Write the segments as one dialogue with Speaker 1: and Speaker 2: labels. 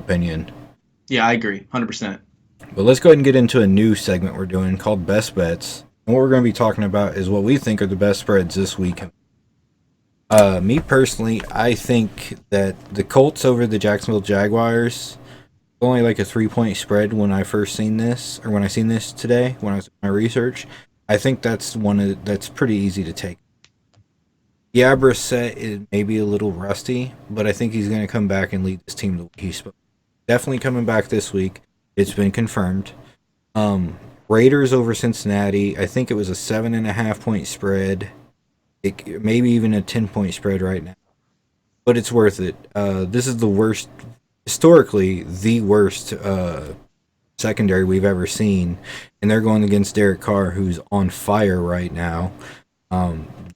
Speaker 1: opinion.
Speaker 2: Yeah, I agree, 100%.
Speaker 1: But let's go ahead and get into a new segment we're doing called Best Bets. And what we're going to be talking about is what we think are the best spreads this week. Me personally, I think that the Colts over the Jacksonville Jaguars only like a 3 point spread when I first seen this, or when I seen this today when I was doing my research. I think that's pretty easy to take. Yeah, Brissett is maybe a little rusty, but I think he's going to come back and lead this team the way he's supposed. Definitely coming back this week. It's been confirmed. Raiders over Cincinnati. I think it was a 7.5 point spread. Maybe even a 10 point spread right now, but it's worth it. This is the worst, historically, the worst secondary we've ever seen, and they're going against Derrick Carr, who's on fire right now.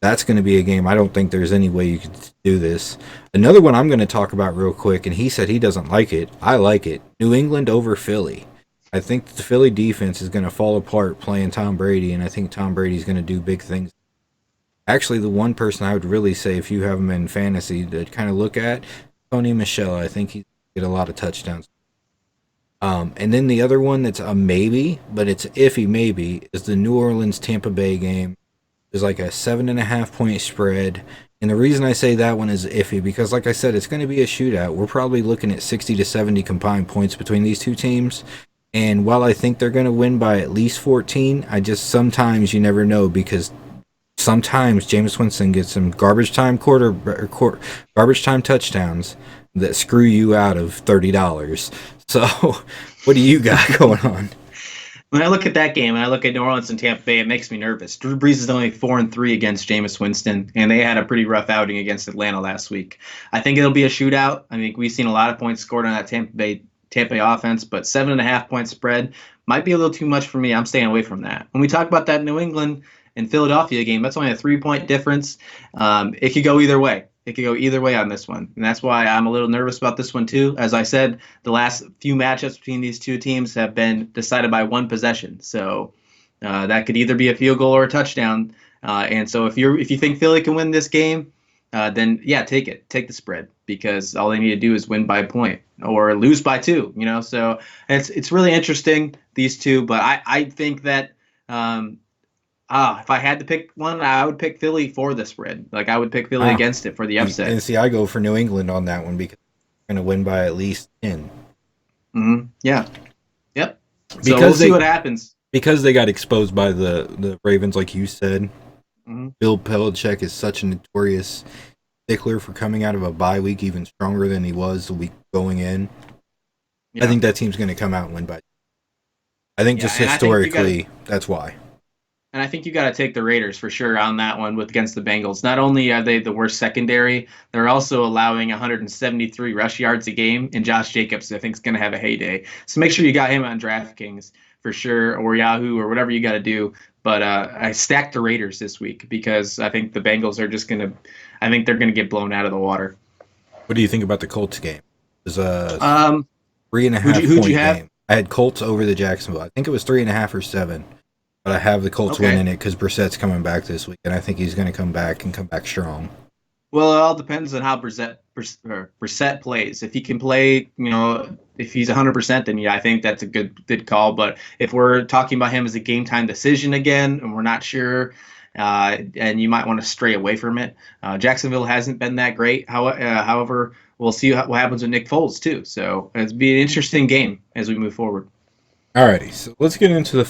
Speaker 1: That's going to be a game. I don't think there's any way you could do this. Another one I'm going to talk about real quick, and he said he doesn't like it. I like it. New England over Philly. I think the Philly defense is going to fall apart playing Tom Brady, and I think Tom Brady's going to do big things. Actually, the one person I would really say, if you have him in fantasy, to kind of look at, Tony Michelle. I think he's get a lot of touchdowns. And then the other one that's a maybe, but it's iffy maybe, is the New Orleans Tampa Bay game. There's like a 7.5 point spread. And the reason I say that one is iffy because, like I said, it's going to be a shootout. We're probably looking at 60 to 70 combined points between these two teams. And while I think they're going to win by at least 14, I just sometimes you never know because sometimes Jameis Winston gets some garbage time garbage time touchdowns that screw you out of $30. So, what do you got going on?
Speaker 2: When I look at that game and I look at New Orleans and Tampa Bay, it makes me nervous. Drew Brees is only 4-3 against Jameis Winston, and they had a pretty rough outing against Atlanta last week. I think it'll be a shootout. I think we've seen a lot of points scored on that Tampa Bay offense, but 7.5 point spread might be a little too much for me. I'm staying away from that. When we talk about that New England and Philadelphia game, that's only a 3 point difference. It could go either way. It could go either way on this one. And that's why I'm a little nervous about this one, too. As I said, the last few matchups between these two teams have been decided by one possession. So that could either be a field goal or a touchdown. And so if you think Philly can win this game, then, yeah, take it. Take the spread because all they need to do is win by a point or lose by 2. So it's really interesting, these two. But I think that if I had to pick one, I would pick Philly for the spread. Like I would pick Philly against it for the upset.
Speaker 1: And see, I go for New England on that one because they're going to win by at least 10.
Speaker 2: Mm-hmm. Yeah. Yep.
Speaker 1: Because
Speaker 2: so we'll see what happens.
Speaker 1: Because they got exposed by the Ravens, like you said.
Speaker 2: Mm-hmm.
Speaker 1: Bill Belichick is such a notorious stickler for coming out of a bye week even stronger than he was the week going in. Yeah. I think that team's going to come out and win by. I think just historically, that's why.
Speaker 2: And I think you got to take the Raiders for sure on that one against the Bengals. Not only are they the worst secondary, they're also allowing 173 rush yards a game. And Josh Jacobs, I think, is going to have a heyday. So make sure you got him on DraftKings for sure, or Yahoo, or whatever you got to do. But I stacked the Raiders this week because I think the Bengals are just going to – I think they're going to get blown out of the water.
Speaker 1: What do you think about the Colts game? It was a 3.5 point game. I had Colts over the Jacksonville. I think it was 3.5 or 7. But I have the Colts winning it because Brissett's coming back this week, and I think he's going to come back and come back strong.
Speaker 2: Well, it all depends on how Brissett plays. If he can play, if he's 100%, then yeah, I think that's a good call. But if we're talking about him as a game time decision again, and we're not sure, and you might want to stray away from it. Jacksonville hasn't been that great. However, we'll see what happens with Nick Foles too. So it'll be an interesting game as we move forward.
Speaker 1: Alrighty, so let's get into the